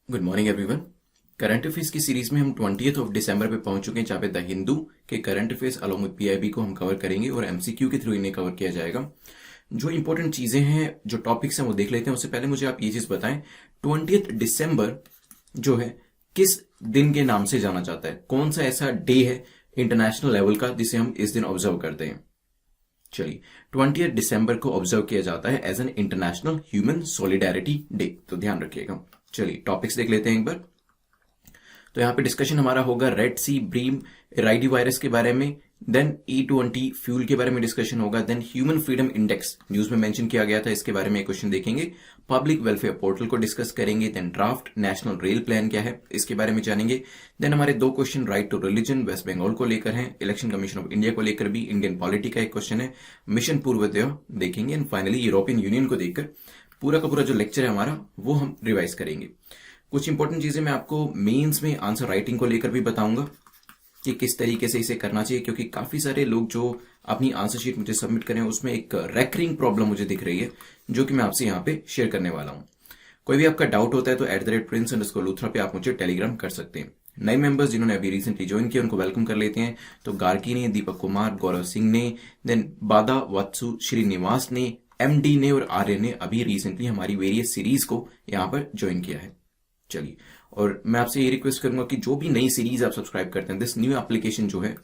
Good morning everyone. Current affairs की series में हम 20 दिसंबर पे पहुंच चुके हैं, जहाँ पे द हिंदू के current affairs along with PIB को हम कवर करेंगे और एमसीक्यू के थ्रू इन्हें कवर किया जाएगा। जो इंपॉर्टेंट चीजें हैं, जो टॉपिक्स हैं, वो देख लेते हैं। उससे पहले मुझे आप ये चीज बताएं, 20 दिसंबर जो है किस दिन के नाम से जाना जाता है? कौन सा ऐसा डे है इंटरनेशनल लेवल का जिसे हम इस दिन ऑब्जर्व करते हैं? चलिए, 20 दिसंबर को ऑब्जर्व किया जाता है as an international human solidarity day, तो ध्यान रखिएगा। चलिए टॉपिक्स देख लेते हैं एक बार। तो यहाँ पे डिस्कशन हमारा होगा रेड सी ब्रीम राइडी वायरस के बारे में, देन E20 फ्यूल के बारे में डिस्कशन होगा, then human freedom index news में मेंशन किया गया था, इसके बारे में एक क्वेश्चन देखेंगे। पब्लिक वेलफेयर पोर्टल को डिस्कस करेंगे, then draft national rail plan क्या है इसके बारे में जानेंगे। देन हमारे दो question right to religion West Bengal को लेकर हैं, इलेक्शन कमीशन ऑफ इंडिया को लेकर भी इंडियन पॉलिटी का एक क्वेश्चन है, मिशन पूर्वोदय देखेंगे, एंड फाइनली यूरोपियन यूनियन को देखकर पूरा का पूरा जो लेक्चर है हमारा वो हम रिवाइज करेंगे। कुछ इंपॉर्टेंट चीजें मैं आपको मेंस में आंसर राइटिंग को लेकर भी बताऊंगा कि किस तरीके से इसे करना चाहिए, क्योंकि काफी सारे लोग जो अपनी आंसर शीट मुझे सबमिट करें उसमें एक रेकरिंग प्रॉब्लम मुझे दिख रही है, जो कि मैं आपसे यहाँ पे शेयर करने वाला हूँ। कोई भी आपका डाउट होता है तो @prince_luthra पे आप मुझे टेलीग्राम कर सकते हैं। नए मेंबर्स जिन्होंने अभी रिसेंटली ज्वाइन किया उनको वेलकम कर लेते हैं। तो गार्गी ने, दीपक कुमार, गौरव सिंह ने, देन बादा वत्सु श्रीनिवास ने, MD ने और आर्य ने अभी रिसेंटली हमारी वेरियस सीरीज को यहाँ पर ज्वाइन किया है। चलिए, और मैं आपसे ये रिक्वेस्ट करूंगा कि जो भी नई सीरीज आप सब्सक्राइब करते हैं, दिस न्यू एप्लीकेशन जो है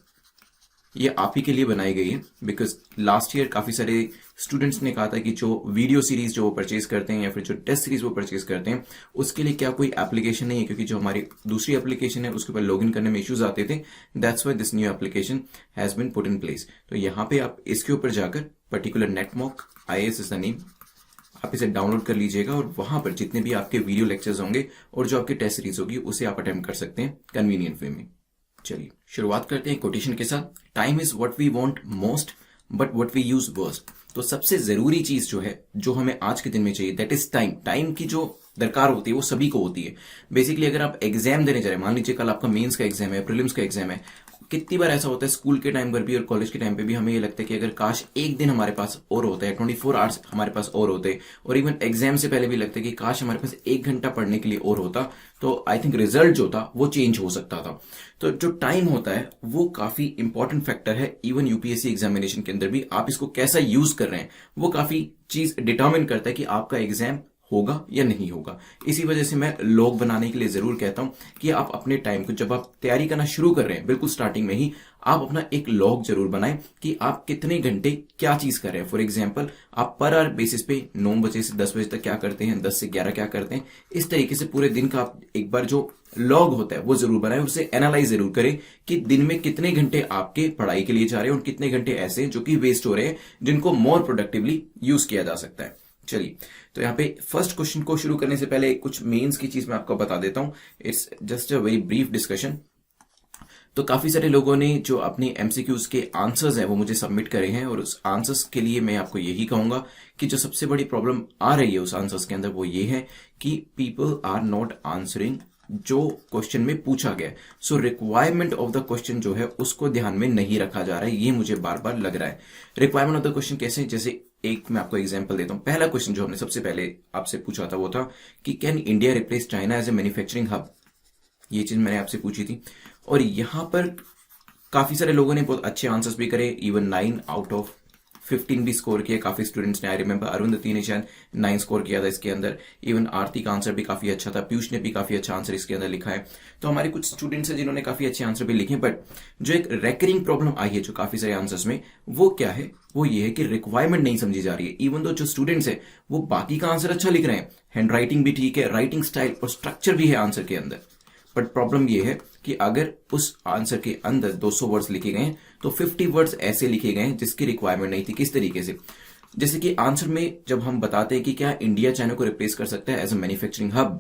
ये आप ही के लिए बनाई गई है, बिकॉज लास्ट ईयर काफी सारे स्टूडेंट्स ने कहा था कि जो वीडियो सीरीज जो वो परचेज करते हैं या फिर जो टेस्ट सीरीज वो परचेज करते हैं उसके लिए क्या कोई एप्लीकेशन नहीं है, क्योंकि जो हमारी दूसरी एप्लीकेशन है उसके ऊपर लॉगिन करने में इश्यूज आते थे। That's why this new application has been put in place. तो यहाँ पे आप इसके ऊपर जाकर particular NetMock IAS is the name, आप इसे डाउनलोड कर लीजिएगा और वहां पर जितने भी आपके वीडियो लेक्चर्स होंगे और जो आपकी टेस्ट सीरीज होगी उसे आप अटेम्प्ट कर सकते हैं कन्वीनियंट वे में। चलिए शुरुआत करते हैं कोटेशन के साथ। Time is what we want most but what we use worst. तो सबसे जरूरी चीज जो है, जो हमें आज के दिन में चाहिए, दैट इज टाइम। टाइम की जो दरकार होती है वो सभी को होती है। बेसिकली अगर आप एग्जाम देने जा रहे हैं, मान लीजिए कल आपका मेंस का एग्जाम है, प्रीलिम्स का एग्जाम है, कितनी बार ऐसा होता है स्कूल के टाइम पर भी और कॉलेज के टाइम पे भी हमें ये लगता है कि अगर काश एक दिन हमारे पास और होता है, 24 आवर्स हमारे पास और होते, और इवन एग्जाम से पहले भी लगता है कि काश हमारे पास 1 घंटा पढ़ने के लिए और होता, तो आई थिंक रिजल्ट जो था वो चेंज हो सकता था। तो जो टाइम होता है वो काफी इंपॉर्टेंट फैक्टर है। इवन यूपीएससी एग्जामिनेशन के अंदर भी आप इसको कैसा यूज कर रहे हैं वो काफी चीज डिटर्मिन करता है कि आपका एग्जाम होगा या नहीं होगा। इसी वजह से मैं लॉग बनाने के लिए जरूर कहता हूं कि आप अपने टाइम को, जब आप तैयारी करना शुरू कर रहे हैं, बिल्कुल स्टार्टिंग में ही आप अपना एक लॉग जरूर बनाएं कि आप कितने घंटे क्या चीज कर रहे हैं। फॉर एग्जाम्पल, आप पर आवर बेसिस पे 9 बजे से 10 बजे तक क्या करते हैं, 10 से 11 क्या करते हैं, इस तरीके से पूरे दिन का आप एक बार जो लॉग होता है वो जरूर बनाएं। उसे एनालाइज जरूर करें कि दिन में कितने घंटे आपके पढ़ाई के लिए जा रहे हैं और कितने घंटे ऐसे जो कि वेस्ट हो रहे हैं, जिनको मोर प्रोडक्टिवली यूज किया जा सकता है। चलिए, तो यहाँ पे फर्स्ट क्वेश्चन को शुरू करने से पहले कुछ मेंस की चीज मैं आपको बता देता हूं। It's just a very brief discussion. तो काफी सारे लोगों ने जो अपने एमसीक्यूज के आंसर्स हैं वो मुझे सबमिट करे हैं, और उस आंसर्स के लिए मैं आपको यही कहूंगा कि जो सबसे बड़ी प्रॉब्लम आ रही है उस आंसर्स के अंदर वो ये है कि पीपल आर नॉट आंसरिंग जो क्वेश्चन में पूछा गया। सो रिक्वायरमेंट ऑफ द क्वेश्चन जो है उसको ध्यान में नहीं रखा जा रहा है, ये मुझे बार बार लग रहा है। रिक्वायरमेंट ऑफ द क्वेश्चन कैसे, जैसे एक मैं आपको एग्जांपल देता हूं। पहला क्वेश्चन जो हमने सबसे पहले आपसे पूछा था वो था कि can India replace China as a manufacturing hub. ये चीज मैंने आपसे पूछी थी, और यहां पर काफी सारे लोगों ने बहुत अच्छे आंसर्स भी करे, इवन 9 आउट ऑफ 15 भी स्कोर किया काफी स्टूडेंट्स ने। आई रिमेंबर अरुंधति ने शायद 9 स्कोर किया था इसके अंदर। इवन आरती का आंसर भी काफी अच्छा था, पीयूष ने भी काफी अच्छा आंसर इसके अंदर लिखा है। तो हमारे कुछ स्टूडेंट्स हैं जिन्होंने काफी अच्छे आंसर भी लिखे, बट जो एक रेकरिंग प्रॉब्लम आई है जो काफी सारे आंसर्स में, वो क्या है, वो ये है कि रिक्वायरमेंट नहीं समझी जा रही है। इवन दो जो स्टूडेंट्स है वो बाकी का आंसर अच्छा लिख रहे हैं, हैंड राइटिंग भी ठीक है, राइटिंग स्टाइल और स्ट्रक्चर भी है आंसर के अंदर, बट प्रॉब्लम यह है कि अगर उस आंसर के अंदर 200 वर्ड्स लिखे गए हैं तो 50 वर्ड्स ऐसे लिखे गए हैं जिसकी रिक्वायरमेंट नहीं थी। किस तरीके से, जैसे कि आंसर में जब हम बताते हैं कि क्या इंडिया चाइना को रिप्लेस कर सकता है एज ए मैन्युफैक्चरिंग हब,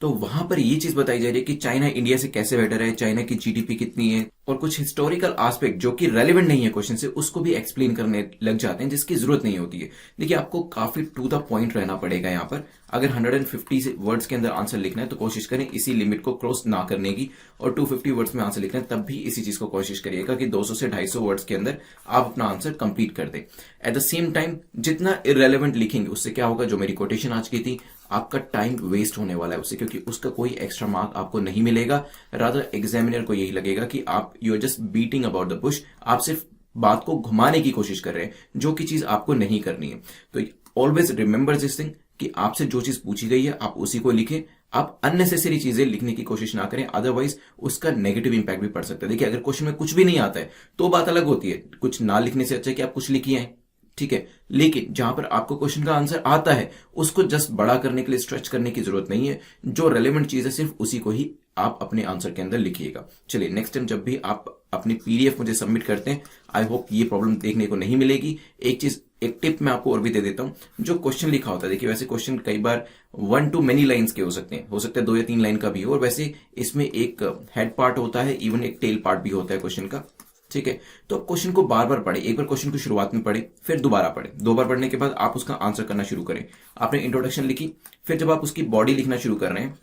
तो वहां पर ये चीज बताई जा रही है कि चाइना इंडिया से कैसे बेटर है, चाइना की जीडीपी कितनी है, और कुछ हिस्टोरिकल एस्पेक्ट जो कि रेलेवेंट नहीं है क्वेश्चन से उसको भी एक्सप्लेन करने लग जाते हैं, जिसकी जरूरत नहीं होती है। देखिए, आपको काफी टू द पॉइंट रहना पड़ेगा यहाँ पर। अगर 150 वर्ड्स के अंदर आंसर लिखना है तो कोशिश करें इसी लिमिट को क्रॉस ना करने की, और 250 वर्ड्स में आंसर लिखना है तब भी इसी चीज को कोशिश करिएगा कि 200 से 250 वर्ड्स के अंदर आप अपना आंसर कंप्लीट कर दें। एट द सेम टाइम जितना इररेलेवेंट लिखेंगे उससे क्या होगा, जो मेरी कोटेशन आज की थी, आपका टाइम वेस्ट होने वाला है उससे, क्योंकि उसका कोई एक्स्ट्रा मार्क आपको नहीं मिलेगा। रादर एग्जामिनर को यही लगेगा कि आप you are just beating about the bush, आप सिर्फ बात को घुमाने की कोशिश कर रहे हैं, जो कि चीज आपको नहीं करनी है। तो ऑलवेज रिमेंबर दिस थिंग कि आपसे जो चीज पूछी गई है आप उसी को लिखें, आप अननेसेसरी चीजें लिखने की कोशिश ना करें, अदरवाइज उसका नेगेटिव इंपैक्ट भी पड़ सकता है। देखिए, अगर क्वेश्चन में कुछ भी नहीं आता है तो बात अलग होती है, कुछ ना लिखने से अच्छा है कि आप कुछ लिखिए आए, ठीक है। लेकिन जहां पर आपको क्वेश्चन का आंसर आता है उसको जस्ट बड़ा करने के लिए स्ट्रेच करने की जरूरत नहीं है, जो रेलेवेंट चीज है सिर्फ उसी को ही आप अपने आंसर के अंदर लिखिएगा। चलिए, नेक्स्ट टाइम जब भी आप अपनी पीडीएफ मुझे सबमिट करते हैं, आई होप ये प्रॉब्लम देखने को नहीं मिलेगी। एक टिप मैं आपको और भी दे देता हूं, जो क्वेश्चन लिखा होता है, देखिए वैसे क्वेश्चन कई बार 1 to many लाइन्स के हो सकते हैं, 2 या 3 लाइन का भी हो, और वैसे इसमें एक हेड पार्ट होता है, इवन एक टेल पार्ट भी होता है क्वेश्चन का, ठीक है। तो आप क्वेश्चन को बार बार पढ़े, एक बार क्वेश्चन को शुरुआत में पढ़े, फिर दोबारा पढ़े, 2 बार पढ़ने के बाद आप उसका आंसर करना शुरू करें। आपने इंट्रोडक्शन लिखी, फिर जब आप उसकी बॉडी लिखना शुरू कर रहे हैं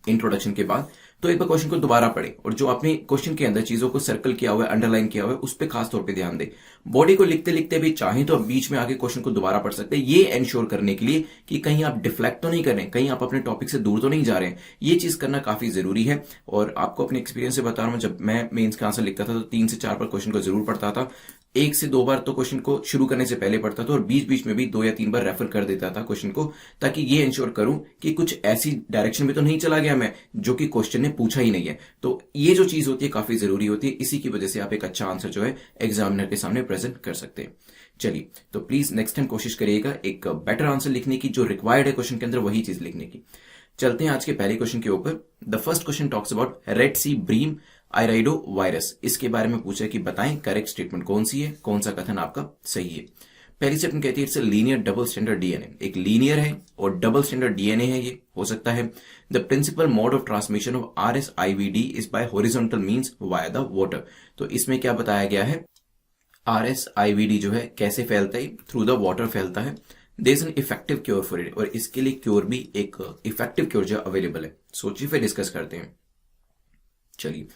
इंट्रोडक्शन के बाद, तो एक बार क्वेश्चन को दोबारा पढ़े, और जो आपने क्वेश्चन के अंदर चीजों को सर्कल किया हुआ है, अंडरलाइन किया हुआ है, उस पर खास तौर पे ध्यान दें। बॉडी को लिखते लिखते भी चाहें तो आप बीच में आके क्वेश्चन को दोबारा पढ़ सकते हैं, ये एंश्योर करने के लिए कि कहीं आप डिफ्लेक्ट तो नहीं कर रहे हैं, कहीं आप अपने टॉपिक से दूर तो नहीं जा रहे हैं। ये चीज करना काफी जरूरी है। और आपको अपने एक्सपीरियंस से बता रहा हूं, जब मैं मेंस का आंसर लिखता था तो 3 से 4 बार क्वेश्चन को जरूर पढ़ता था, 1 से 2 बार तो क्वेश्चन को शुरू करने से पहले पढ़ता था, और बीच बीच में भी 2 या 3 बार रेफर कर देता था क्वेश्चन को, ताकि ये इंश्योर करूं कि कुछ ऐसी डायरेक्शन में तो नहीं चला गया मैं जो कि क्वेश्चन ने पूछा ही नहीं है। तो ये जो चीज होती है काफी जरूरी होती है, इसी की वजह से आप एक अच्छा आंसर जो है एग्जामिनर के सामने प्रेजेंट कर सकते हैं। चलिए, तो प्लीज नेक्स्ट टाइम कोशिश करिएगा एक बेटर आंसर लिखने की, जो रिक्वायर्ड है क्वेश्चन के अंदर वही चीज लिखने की। चलते हैं आज के पहले क्वेश्चन के ऊपर। The first question talks about red sea bream iridovirus. इसके बारे में पूछा कि बताएं करेक्ट स्टेटमेंट कौन सी है, कौन सा कथन आपका सही है। पहली स्टेटमेंट कहती है it's linear double standard DNA, एक लीनियर है और डबल स्टैंडर्ड डीएनए है, ये हो सकता है। The principal mode of transmission of RSIVD is by horizontal means via the water. तो इसमें क्या बताया गया है, RSIVD जो है कैसे फैलता है, थ्रू द वाटर फैलता है। There is an effective cure for it, और इसके लिए क्योर भी एक इफेक्टिव क्योर जो अवेलेबल है। सोचिए, फिर डिस्कस करते हैं। चलिए,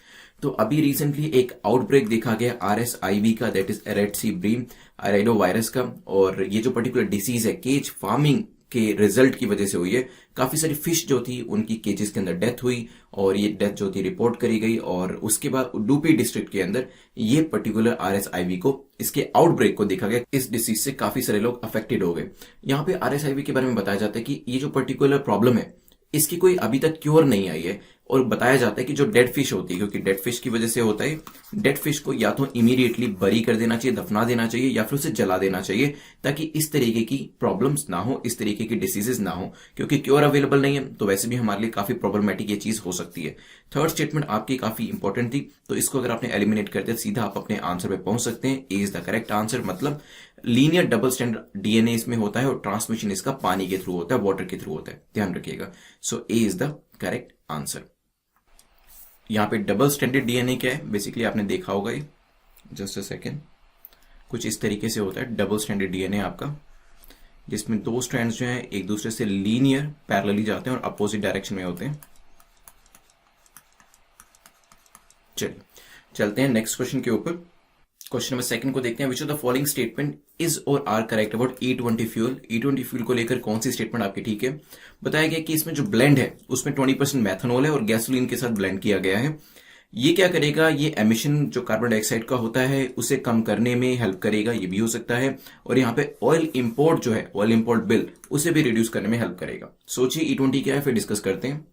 तो अभी रिसेंटली एक आउटब्रेक देखा गया RSIV का, that is red sea bream iridovirus का, और ये जो पर्टिकुलर डिसीज है केज फार्मिंग के रिजल्ट की वजह से हुई है। काफी सारी फिश जो थी उनकी केजेस के अंदर डेथ हुई, और ये डेथ जो थी रिपोर्ट करी गई, और उसके बाद उडुपी डिस्ट्रिक्ट के अंदर ये पर्टिकुलर RSIV को, इसके आउटब्रेक को देखा गया। इस डिसीज से काफी सारे लोग अफेक्टेड हो गए। यहाँ पे RSIV के बारे में बताया जाता है कि ये जो पर्टिकुलर प्रॉब्लम है इसकी कोई अभी तक क्योर नहीं आई है, और बताया जाता है कि जो डेड फिश होती है, क्योंकि डेड फिश की वजह से होता है, डेड फिश को या तो इमीडिएटली बरी कर देना चाहिए, दफना देना चाहिए, या फिर उसे जला देना चाहिए, ताकि इस तरीके की प्रॉब्लम्स ना हो, इस तरीके की डिसीजेस ना हो। क्योंकि क्योर अवेलेबल नहीं है तो वैसे भी हमारे लिए काफी प्रॉब्लमेटिक ये चीज हो सकती है। थर्ड स्टेटमेंट आपकी काफी इंपॉर्टेंट थी, तो इसको अगर आपने एलिमिनेट कर दिया सीधा आप अपने आंसर पे पहुंच सकते हैं। ए इज द करेक्ट आंसर, मतलब लीनियर डबल स्टैंडर्ड डीएनए इसमें होता है, और ट्रांसमिशन इसका पानी के थ्रू होता है, वाटर के थ्रू होता है, ध्यान रखिएगा। सो ए इज द करेक्ट आंसर। यहाँ पे डबल स्टैंडर्ड डीएनए क्या है, बेसिकली आपने देखा होगा, ये जस्ट अ सेकेंड, कुछ इस तरीके से होता है डबल स्टैंडर्ड डीएनए आपका, जिसमें 2 स्ट्रैंड्स जो हैं एक दूसरे से लीनियर पैरेलली जाते हैं और अपोजिट डायरेक्शन में होते हैं। चलिए, चलते हैं नेक्स्ट क्वेश्चन के ऊपर। क्वेश्चन नंबर 2 को देखते हैं। Which of the following statement is or are correct about E20 fuel. E20 fuel को लेकर कौन सी स्टेटमेंट आपकी ठीक है। बताया गया कि इसमें जो ब्लेंड है उसमें 20% मैथनॉल है और गैसोलीन के साथ ब्लेंड किया गया है। ये क्या करेगा, ये एमिशन जो कार्बन डाइऑक्साइड का होता है उसे कम करने में हेल्प करेगा, ये भी हो सकता है। और यहाँ पे ऑयल इंपोर्ट जो है, ऑयल इंपोर्ट बिल, उसे भी रिड्यूस करने में हेल्प करेगा। सोचिए E20 क्या है, फिर डिस्कस करते हैं।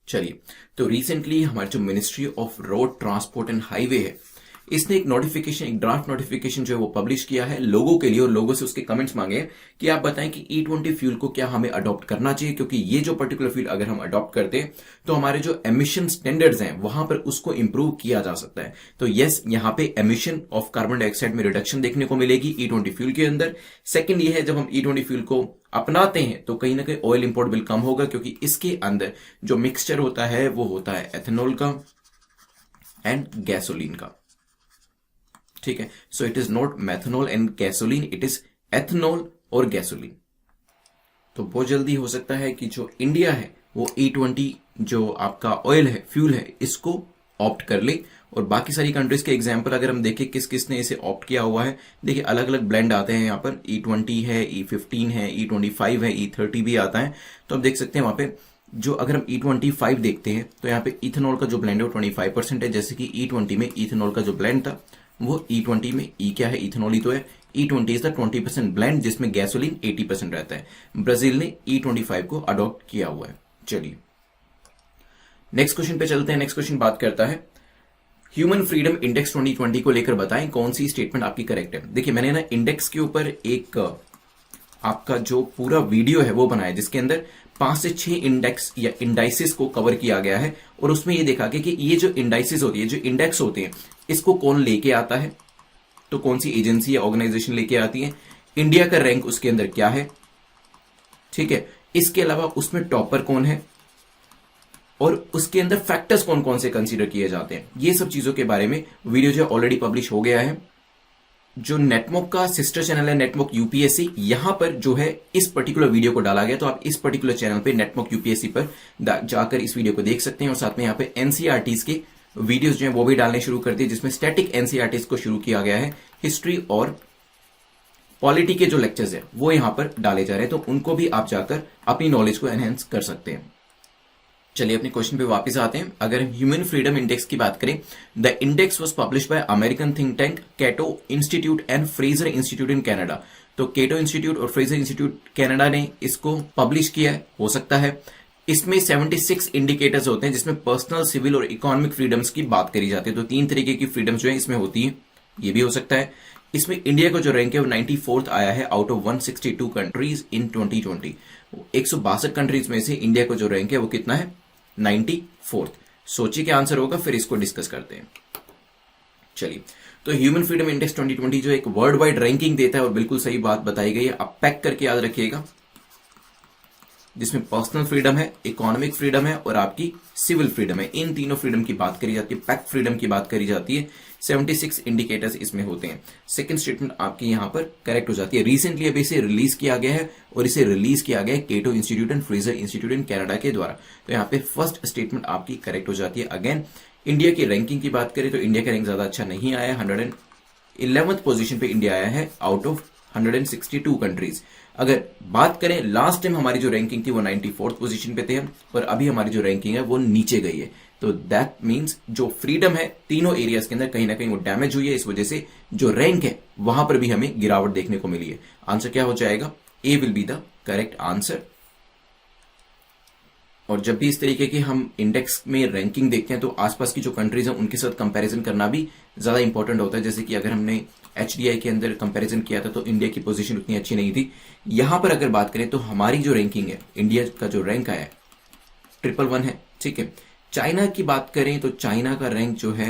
चलिए, तो रिसेंटली हमारी जो ministry of road transport and highway है, इसने एक नोटिफिकेशन, एक ड्राफ्ट नोटिफिकेशन जो है वो पब्लिश किया है लोगों के लिए, और लोगों से उसके कमेंट्स मांगे हैं कि आप बताएं कि E20 फ्यूल को क्या हमें अडॉप्ट करना चाहिए, क्योंकि ये जो पर्टिकुलर फ्यूल अगर हम अडॉप्ट करते हैं तो हमारे जो एमिशन स्टैंडर्ड्स हैं वहां पर उसको इंप्रूव किया जा सकता है। तो यस, यहाँ पे एमिशन ऑफ कार्बन डाइऑक्साइड में रिडक्शन देखने को मिलेगी E20 फ्यूल के अंदर। सेकेंड ये है, जब हम E20 फ्यूल को अपनाते हैं तो कहीं ना कहीं ऑयल इंपोर्ट बिल कम होगा, क्योंकि इसके अंदर जो मिक्सचर होता है वो होता है एथेनॉल का एंड गैसोलीन का। ठीक है, so it is not methanol and gasoline, it is ethanol और गैसोलीन। तो बहुत जल्दी हो सकता है कि जो इंडिया है वो E20 जो आपका ऑयल है, फ्यूल है, इसको ऑप्ट कर ले। और बाकी सारी कंट्रीज के एग्जाम्पल अगर हम देखें किस किस ने इसे ऑप्ट किया हुआ है, देखिए अलग अलग ब्लेंड आते हैं यहाँ पर, E20 है, E15 है, E25 है, E30 भी आता है। तो आप देख सकते हैं वहां पे जो अगर हम E25 देखते हैं तो यहाँ पे इथेनॉल का जो ब्लेंड है वो 25% है, जैसे कि E20 में इथेनॉल का जो ब्लेंड था वो E20 में ई क्या है, इथेनॉल ही तो है। E20 इज द 20% ब्लेंड जिसमें गैसोलीन 80% रहता है। ब्राजील ने E25 को अडॉप्ट किया हुआ है। चलिए नेक्स्ट क्वेश्चन पे चलते हैं। नेक्स्ट क्वेश्चन बात करता है ह्यूमन फ्रीडम इंडेक्स 2020 को लेकर बताएं कौन सी स्टेटमेंट आपकी करेक्ट है। देखिए मैंने ना इंडेक्स के ऊपर एक आपका जो पूरा वीडियो है वो बनाया जिसके अंदर 5 से 6 इंडेक्स या इंडाइसिस को कवर किया गया है, और उसमें ये देखा गया कि ये जो इंडाइसिस होती है, जो इंडेक्स होते हैं, इसको कौन लेके आता है, तो कौन सी एजेंसी या ऑर्गेनाइजेशन लेके आती है, इंडिया का रैंक उसके अंदर क्या है, ठीक है, इसके अलावा उसमें टॉपर कौन है, और उसके अंदर फैक्टर्स कौन कौन से कंसीडर किए जाते हैं। ये सब चीजों के बारे में वीडियो जो ऑलरेडी पब्लिश हो गया है। जो नेटमॉक का सिस्टर चैनल है नेटमॉक यूपीएससी, यहां पर जो है इस पर्टिकुलर वीडियो को डाला गया, तो आप इस पर्टिकुलर चैनल पे नेटमॉक यूपीएससी पर जाकर इस वीडियो को देख सकते हैं। और साथ में यहाँ पे एनसीईआरटीज के वीडियोस जो है वो भी डालने शुरू कर दिए, जिसमें स्टैटिक एनसीईआरटीज को शुरू किया गया है। हिस्ट्री और पॉलिटी के जो लेक्चर्स है वो यहां पर डाले जा रहे हैं, तो उनको भी आप जाकर अपनी नॉलेज को एनहेंस कर सकते हैं। चलिए अपने क्वेश्चन पे वापस आते हैं। अगर हम ह्यूमन फ्रीडम इंडेक्स की बात करें, the index was published by American think tank Cato Institute and Fraser Institute in Canada. तो कैटो इंस्टीट्यूट और फ्रेजर इंस्टीट्यूट कनाडा ने इसको पब्लिश किया है, हो सकता है। इसमें 76 इंडिकेटर्स होते हैं जिसमें पर्सनल, सिविल और इकोनॉमिक फ्रीडम्स की बात करी जाती है। तो 3 तरीके की फ्रीडम्स जो है इसमें होती है, ये भी हो सकता है। इसमें इंडिया का जो रैंक है वो 94th आया है out of 162 countries in 2020। 162 countries में से इंडिया का जो रैंक है वो कितना है, 94th। सोचिए क्या आंसर होगा, फिर इसको डिस्कस करते हैं। चलिए, तो ह्यूमन फ्रीडम इंडेक्स 2020 जो एक वर्ल्ड वाइड रैंकिंग देता है, और बिल्कुल सही बात बताई गई है, आप पैक करके याद रखिएगा, जिसमें पर्सनल फ्रीडम है, इकोनॉमिक फ्रीडम है और आपकी सिविल फ्रीडम है। इन तीनों फ्रीडम की बात करी जाती है, पैक फ्रीडम की बात करी जाती है। 76 इंडिकेटर्स इसमें होते हैं। सेकंड स्टेटमेंट आपकी यहां पर करेक्ट हो जाती है। रिसेंटली अभी इसे रिलीज किया गया है, और इसे रिलीज किया गया है Cato Institute and Fraser Institute in Canada के द्वारा। तो यहां पे फर्स्ट स्टेटमेंट आपकी करेक्ट हो जाती है। अगेन इंडिया की रैंकिंग की बात करें तो इंडिया का रैंक ज्यादा अच्छा नहीं आया, 111th पोजीशन पे इंडिया आया है आउट ऑफ 162 कंट्रीज। अगर बात करें लास्ट टाइम हमारी जो रैंकिंग थी वो 94th पोजीशन पे थे हम, और अभी हमारी जो रैंकिंग है वो नीचे गई है। तो दैट मींस जो फ्रीडम है तीनों एरियाज के अंदर कहीं ना कहीं वो डैमेज हुई है, इस वजह से जो रैंक है वहां पर भी हमें गिरावट देखने को मिली है। आंसर क्या हो जाएगा, A will be the correct answer. और जब भी इस तरीके की हम इंडेक्स में रैंकिंग देखते हैं तो आसपास की जो कंट्रीज हैं उनके साथ कंपैरिजन करना भी ज्यादा इंपॉर्टेंट होता है। जैसे कि अगर हमने एचडीआई के अंदर कंपैरिजन किया था तो इंडिया की पोजीशन उतनी अच्छी नहीं थी। यहां पर अगर बात करें तो हमारी जो रैंकिंग है, इंडिया का जो रैंक आया है 111 है, ठीक है। चाइना की बात करें तो चाइना का रैंक जो है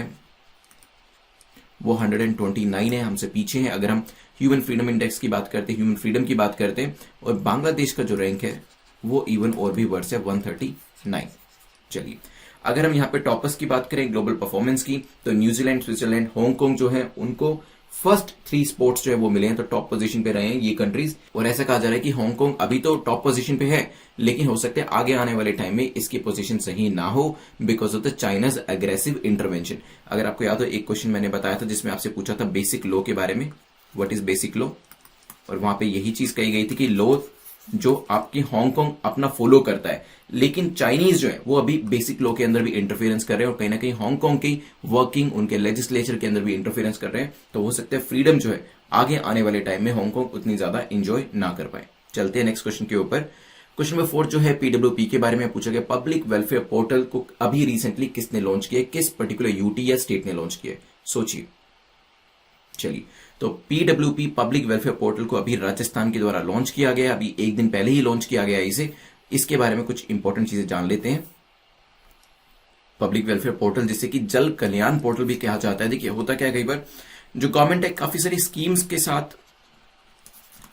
वो 129 है, हमसे पीछे है। अगर हम ह्यूमन फ्रीडम इंडेक्स की बात करते हैं, ह्यूमन फ्रीडम की बात करते हैं, और बांग्लादेश का जो रैंक है वो इवन और भी वर्ष है 139। चलिए, अगर हम यहाँ पे टॉपर्स की बात करें ग्लोबल परफॉर्मेंस की, तो न्यूजीलैंड, स्विट्जरलैंड, हांगकांग जो है उनको फर्स्ट 3 स्पोर्ट्स जो है वो मिले हैं, तो टॉप पोजीशन पे रहे हैं ये कंट्रीज। और ऐसा कहा जा रहा है कि हांगकांग अभी तो टॉप पोजीशन पे है, लेकिन हो सकता है आगे आने वाले टाइम में इसकी पोजीशन सही ना हो because of the China's aggressive intervention. अगर आपको याद हो, एक क्वेश्चन मैंने बताया था जिसमें आपसे पूछा था बेसिक लॉ के बारे में, व्हाट इज बेसिक लॉ, और वहां पे यही चीज कही गई थी कि लॉ जो आपकी हांगकांग अपना फॉलो करता है, लेकिन चाइनीज जो है वो अभी बेसिक लॉ के अंदर भी इंटरफेरेंस कर रहे हैं, और कहीं ना कहीं हांगकांग की वर्किंग उनके लेजिस्लेचर के अंदर भी इंटरफेरेंस कर रहे हैं। तो हो सकता है फ्रीडम जो है आगे आने वाले टाइम में हांगकांग उतनी ज्यादा इंजॉय ना कर पाए। चलते हैं नेक्स्ट क्वेश्चन के ऊपर। क्वेश्चन नंबर 4 जो है पीडब्ल्यूपी के बारे में पूछा गया। पब्लिक वेलफेयर पोर्टल को अभी रिसेंटली किसने लॉन्च किया, किस पर्टिकुलर यूटी या स्टेट ने लॉन्च किया, सोचिए। चलिए, तो पीडब्ल्यूपी पब्लिक वेलफेयर पोर्टल को अभी राजस्थान के द्वारा लॉन्च किया गया, अभी एक दिन पहले ही लॉन्च किया गया इसे। इसके बारे में कुछ इंपॉर्टेंट चीजें जान लेते हैं। पब्लिक वेलफेयर पोर्टल जिसे कि जल कल्याण पोर्टल भी कहा जाता है। देखिए होता क्या है, कई बार जो गवर्नमेंट है काफी सारी स्कीम्स के साथ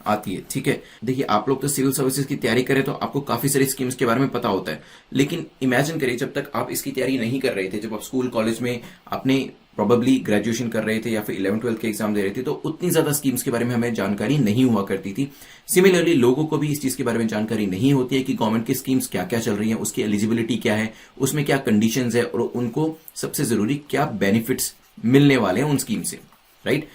आती है। ठीक है, देखिए आप लोग तो सिविल सर्विसेज की तैयारी करें तो आपको काफी सारी स्कीम्स के बारे में पता होता है, लेकिन इमेजिन करिए जब तक आप इसकी तैयारी नहीं कर रहे थे, जब आप स्कूल कॉलेज में अपने प्रोबेबली ग्रेजुएशन कर रहे थे या फिर 11th-12th के एग्जाम दे रहे थे, तो उतनी ज्यादा स्कीम्स के बारे में हमें जानकारी नहीं हुआ करती थी। सिमिलरली लोगों को भी इस चीज के बारे में जानकारी नहीं होती है कि गवर्नमेंट की स्कीम्स क्या क्या चल रही हैं, उसकी एलिजिबिलिटी क्या है, उसमें क्या कंडीशंस है और उनको सबसे जरूरी क्या बेनिफिट्स मिलने वाले हैं उन स्कीम से, राइट।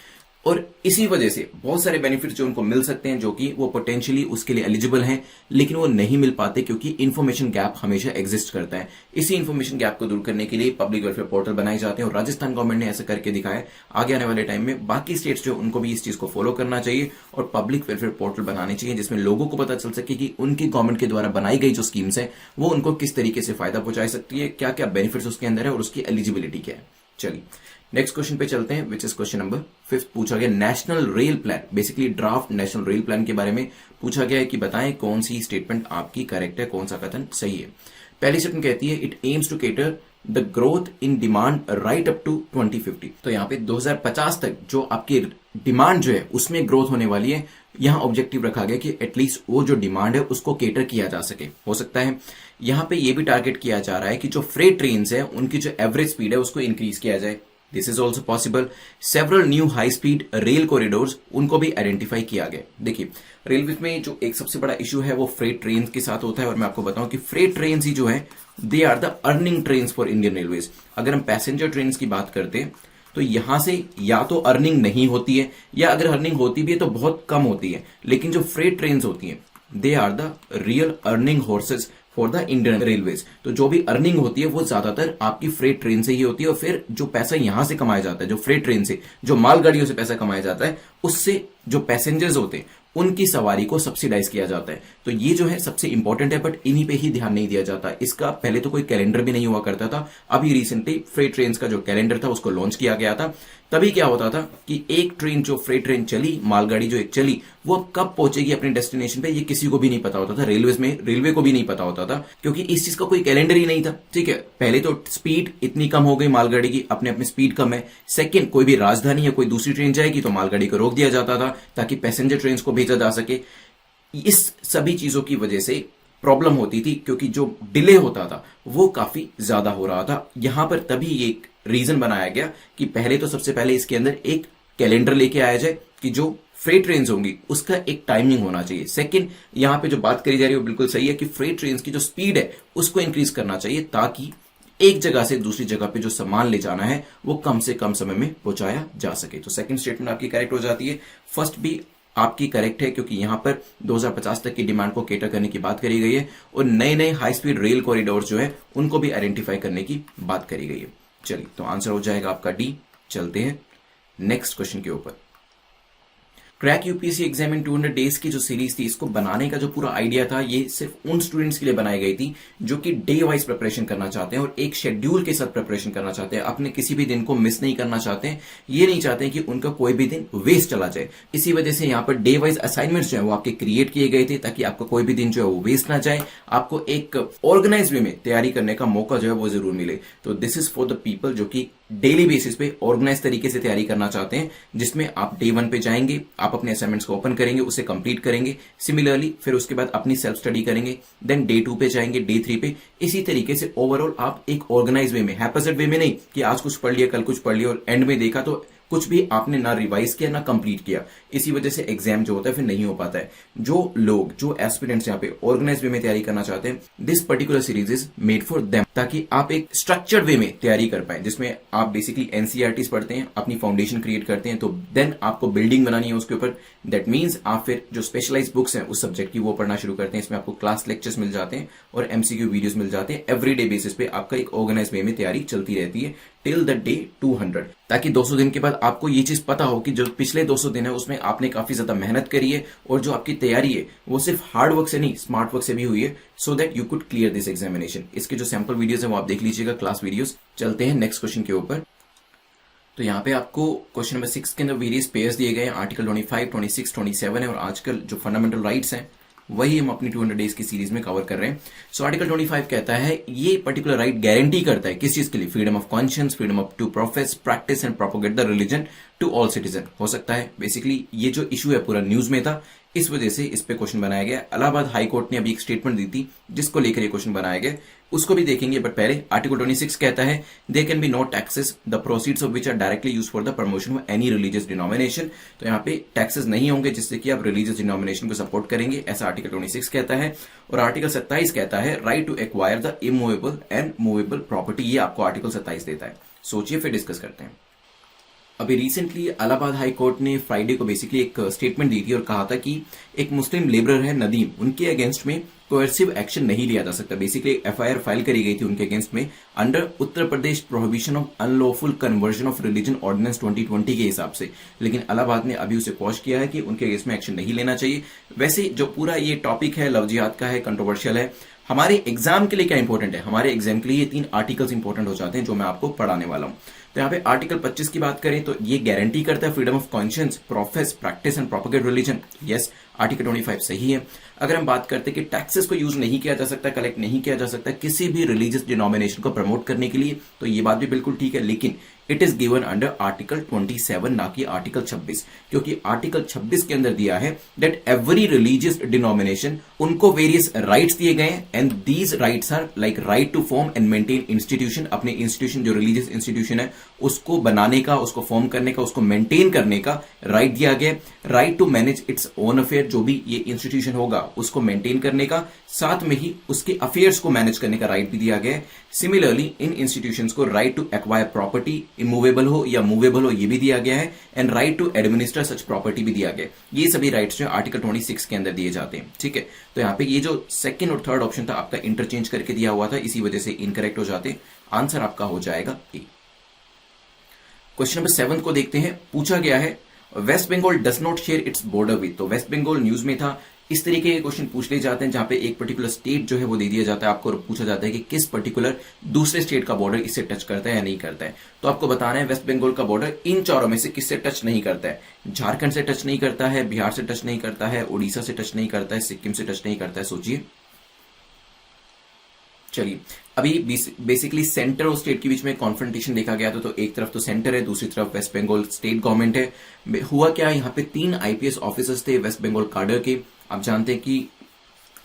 और इसी वजह से बहुत सारे बेनिफिट्स जो उनको मिल सकते हैं, जो कि वो पोटेंशियली उसके लिए एलिजिबल हैं, लेकिन वो नहीं मिल पाते क्योंकि इन्फॉर्मेशन गैप हमेशा एग्जिस्ट करता है। इसी इन्फॉर्मेशन गैप को दूर करने के लिए पब्लिक वेलफेयर पोर्टल बनाए जाते हैं और राजस्थान गवर्नमेंट ने ऐसा करके दिखाया। आगे आने वाले टाइम में बाकी स्टेट्स जो उनको भी इस चीज को फॉलो करना चाहिए और पब्लिक वेलफेयर पोर्टल बनाने चाहिए, जिसमें लोगों को पता चल सके कि उनकी गवर्नमेंट के द्वारा बनाई गई जो स्कीम्स है वो उनको किस तरीके से फायदा पहुंचा सकती है, क्या क्या बेनिफिट्स उसके अंदर है और उसकी एलिजिबिलिटी क्या है। चलिए नेक्स्ट क्वेश्चन पे चलते हैं, विच इज क्वेश्चन नंबर 5। पूछा गया national rail plan, basically draft national rail plan के बारे में पूछा गया है कि बताएं कौन सी स्टेटमेंट आपकी करेक्ट है, कौन सा कथन सही है। पहली स्टेटमेंट कहती है it aims to cater the growth in demand right up to 2050। तो यहाँ पे 2050 तक जो आपकी डिमांड जो है उसमें ग्रोथ होने वाली है। यहाँ ऑब्जेक्टिव रखा गया कि एटलीस्ट वो जो डिमांड है उसको केटर किया जा सके। हो सकता है यहाँ पे ये भी टारगेट किया जा रहा है कि जो फ्रेट ट्रेन है उनकी जो एवरेज स्पीड है उसको इंक्रीज किया जाए। This is also possible. Several new high speed rail corridors उनको भी आइडेंटिफाई किया गया। देखिए रेलवे में जो एक सबसे बड़ा इशू है वो फ्रेट ट्रेन के साथ होता है और मैं आपको बताऊं कि फ्रेट ट्रेन ही जो है they are the earning train for Indian Railways. अगर हम पैसेंजर ट्रेन की बात करते हैं तो यहां से या तो अर्निंग नहीं होती है या अगर अर्निंग होती भी है तो बहुत कम होती है, लेकिन जो फ्रेट ट्रेन होती हैं they are the real earning horses for the Indian Railways. तो जो भी अर्निंग होती है वो ज्यादातर आपकी फ्रेट ट्रेन से ही होती है और फिर जो पैसा यहां से कमाया जाता है, जो फ्रेट ट्रेन से, जो मालगाड़ियों से पैसा कमाया जाता है, उससे जो पैसेंजर्स होते हैं उनकी सवारी को सब्सिडाइज किया जाता है। तो ये जो है सबसे इंपॉर्टेंट है, बट इन्हीं पे ही ध्यान नहीं दिया जाता। इसका पहले तो कोई कैलेंडर भी नहीं हुआ करता था। अभी रिसेंटली फ्रेट ट्रेन का जो कैलेंडर था उसको लॉन्च किया गया था। तभी क्या होता था कि एक ट्रेन जो फ्रेट ट्रेन चली, मालगाड़ी जो एक चली, वो अब कब पहुंचेगी अपने डेस्टिनेशन पे ये किसी को भी नहीं पता होता था। रेलवे को भी नहीं पता होता था क्योंकि इस चीज का कोई कैलेंडर ही नहीं था। ठीक है, पहले तो स्पीड इतनी कम हो गई मालगाड़ी की, अपने अपने स्पीड कम है। सेकंड, कोई भी राजधानी या कोई दूसरी ट्रेन जाएगी तो मालगाड़ी को रोक दिया जाता था ताकि पैसेंजर ट्रेन को भेजा जा सके। इस सभी चीजों की वजह से प्रॉब्लम होती थी क्योंकि जो डिले होता था वो काफी ज्यादा हो रहा था। यहां पर तभी एक रीजन बनाया गया कि पहले तो सबसे पहले इसके अंदर एक कैलेंडर लेके आया जाए कि जो फ्रेट ट्रेन होंगी उसका एक टाइमिंग होना चाहिए। सेकंड, यहां पे जो बात करी जा रही है वो बिल्कुल सही है कि फ्रेट ट्रेन की जो स्पीड है उसको इंक्रीज करना चाहिए ताकि एक जगह से दूसरी जगह पे जो सामान ले जाना है वो कम से कम समय में पहुंचाया जा सके। तो सेकंड स्टेटमेंट आपकी करेक्ट हो जाती है। फर्स्ट भी आपकी करेक्ट है क्योंकि यहां पर 2050 तक की डिमांड को केटर करने की बात करी गई है और नए नए हाई स्पीड रेल कॉरिडोर जो है उनको भी आइडेंटिफाई करने की बात करी गई है। चलिए, तो आंसर हो जाएगा आपका डी। चलते हैं नेक्स्ट क्वेश्चन के ऊपर। Crack UPSC exam in 200 days की जो सीरीज थी, इसको बनाने का जो पूरा आइडिया था ये सिर्फ उन स्टूडेंट्स के लिए बनाई गई थी जो कि डे वाइज प्रिपरेशन करना चाहते हैं और एक शेड्यूल के साथ प्रिपरेशन करना चाहते हैं। अपने किसी भी दिन को मिस नहीं करना चाहते हैं, ये नहीं चाहते हैं कि उनका कोई भी दिन वेस्ट चला जाए। इसी वजह से यहाँ पर डे वाइज असाइनमेंट्स जो है वो आपके क्रिएट किए गए थे ताकि आपका कोई भी दिन जो है वो वेस्ट ना जाए, आपको एक ऑर्गेनाइज वे में तैयारी करने का मौका जो है वो जरूर मिले। तो this is for the people जो कि डेली बेसिस पे ऑर्गेनाइज तरीके से तैयारी करना चाहते हैं, जिसमें आप डे 1 पे जाएंगे, आप अपने असाइनमेंट्स को ओपन करेंगे, उसे कंप्लीट करेंगे। सिमिलरली फिर उसके बाद अपनी सेल्फ स्टडी करेंगे, देन डे 2 पे जाएंगे, डे 3 पे। इसी तरीके से ओवरऑल आप एक ऑर्गेनाइज वे में, हैपेसेट वे में नहीं कि आज कुछ पढ़ लिया कल कुछ पढ़ लिया और एंड में देखा तो कुछ भी आपने ना रिवाइज किया ना कंप्लीट किया। इसी वजह से एग्जाम जो होता है फिर नहीं हो पाता है। जो लोग, जो एस्पिरेंट्स यहाँ पे ऑर्गेनाइज वे में तैयारी करना चाहते हैं, this particular series is made for them, ताकि आप एक स्ट्रक्चर्ड वे में तैयारी कर पाए, जिसमें आप बेसिकली एनसीईआरटीज पढ़ते हैं, अपनी फाउंडेशन क्रिएट करते हैं, तो देन आपको बिल्डिंग बनानी है उसके ऊपर। दैट मीन्स आप फिर जो स्पेशलाइज बुक्स हैं उस सब्जेक्ट की वो पढ़ना शुरू करते हैं। इसमें आपको क्लास लेक्चर्स मिल जाते हैं और एमसीक्यू वीडियोस मिल जाते हैं। एवरीडे बेसिस पे आपका एक ऑर्गेनाइज वे में तैयारी चलती रहती है टिल द डे 200, ताकि 200 दिन के बाद आपको ये चीज पता हो कि जो पिछले 200 दिन है उसमें आपने काफी ज्यादा मेहनत करी है और जो आपकी तैयारी है वो सिर्फ हार्ड वर्क से नहीं स्मार्ट वर्क से भी हुई है, so that you could clear this examination. इसके जो सैंपल वीडियोस है वो आप देख लीजिएगा, क्लास वीडियोस। चलते हैं नेक्स्ट क्वेश्चन के ऊपर। तो यहाँ पे आपको क्वेश्चन नंबर 6 के अंदर वेरियस पेयर्स दिए गए हैं, आर्टिकल 25, 26, 27 है और आजकल जो फंडामेंटल राइट्स हैं वही हम अपनी 200 डेज की सीरीज में कवर कर रहे हैं। सो आर्टिकल 25 कहता है ये पर्टिकुलर राइट गारंटी करता है किस चीज के लिए? Freedom of conscience, freedom of to profess, practice and propagate the religion to all citizen. हो सकता है बेसिकली ये जो इशू है पूरा न्यूज में था, इस वजह से इस पे क्वेश्चन बनाया गया। इलाहाबाद हाई कोर्ट ने अभी एक स्टेटमेंट दी थी जिसको लेकर ये क्वेश्चन बनाया गया, उसको भी देखेंगे। बट पहले आर्टिकल 26 कहता है they can be no taxes the proceeds of which are directly use for the promotion of any religious denomination. तो यहाँ पे टैक्सेस नहीं होंगे जिससे कि आप रिलीजियस डिनोमिनेशन को सपोर्ट करेंगे, ऐसा आर्टिकल 26 कहता है। और आर्टिकल 27 कहता है right to acquire the immovable and movable property, ये आपको आर्टिकल 27 देता है। सोचिए फिर डिस्कस करते हैं। अभी रिसेंटली इलाहाबाद हाई कोर्ट ने फ्राइडे को बेसिकली एक स्टेटमेंट दी थी और कहा था कि एक मुस्लिम लेबरर है नदीम, उनके अगेंस्ट में कोएर्सिव एक्शन नहीं लिया जा सकता। बेसिकली एफआईआर फाइल करी गई थी उनके अगेंस्ट में under Uttar Pradesh prohibition of unlawful conversion of religion ordinance 2020 के हिसाब से, लेकिन इलाहाबाद ने अभी उसे पॉज किया है कि उनके अगेंस्ट में एक्शन नहीं लेना चाहिए। वैसे जो पूरा ये टॉपिक है लव जिहाद का है, कंट्रोवर्शियल है। हमारे एग्जाम के लिए क्या इंपॉर्टेंट है, हमारे एग्जाम के लिए ये 3 आर्टिकल्स इंपॉर्टेंट हो जाते हैं जो मैं आपको पढ़ाने वाला हूं। तो यहाँ पे आर्टिकल 25 की बात करें तो ये गारंटी करता है freedom of conscience, profess, practice and propagate religion. Yes, article 25 सही है। अगर हम बात करते हैं कि टैक्सेस को यूज नहीं किया जा सकता, कलेक्ट नहीं किया जा सकता किसी भी रिलीजियस डिनोमिनेशन को प्रमोट करने के लिए, तो ये बात भी बिल्कुल ठीक है, लेकिन it is given under article 27 ना कि आर्टिकल 26, क्योंकि आर्टिकल 26 के अंदर दिया है दैट एवरी रिलीजियस डिनोमिनेशन उनको वेरियस राइट्स दिए गए हैं and these rights are like right to form and maintain institution. अपने इंस्टीट्यूशन जो रिलीजियस इंस्टीट्यूशन है उसको बनाने का, उसको फॉर्म करने का, उसको मेंटेन करने का राइट दिया गया। Right to manage its own affair, जो भी ये इंस्टीट्यूशन होगा उसको मेंटेन करने का, साथ में ही उसके अफेयर्स को मैनेज करने का राइट भी दिया गया है। सिमिलरली इन इंस्टीट्यूशंस को right to acquire property, immovable हो या मूवेबल हो, ये भी दिया गया है and right to administer such property भी दिया गया है। ये सभी राइट्स जो आर्टिकल 26 के अंदर दिए जाते हैं। ठीक है, तो यहाँ पे ये जो सेकंड और थर्ड ऑप्शन था आपका इंटरचेंज करके दिया हुआ था, इसी वजह से इनकरेक्ट हो जाते। आंसर आपका हो जाएगा ए। क्वेश्चन नंबर 7 को देखते हैं। पूछा गया है West Bengal does not share its border with. तो वेस्ट बंगाल न्यूज में था, इस तरीके के क्वेश्चन पूछ लिए जाते हैं जहां पे एक पर्टिकुलर स्टेट जो है वो दे दिया जाता है आपको और पूछा जाता है कि किस पर्टिकुलर दूसरे स्टेट का बॉर्डर इससे टच करता है या नहीं करता है। तो आपको बताना है वेस्ट बंगाल का बॉर्डर इन चारों में से किससे टच नहीं करता है। झारखंड से टच नहीं करता है, बिहार से टच नहीं करता है, उड़ीसा से टच नहीं करता है, सिक्किम से टच नहीं करता है। सोचिए। चलिए, अभी बेसिकली सेंटर और स्टेट के बीच में कॉन्फ्रंटेशन देखा गया था। तो एक तरफ तो सेंटर है, दूसरी तरफ वेस्ट बंगाल स्टेट गवर्नमेंट है। हुआ क्या, यहाँ पे 3 आईपीएस ऑफिसर्स थे वेस्ट बंगाल काडर के। आप जानते हैं कि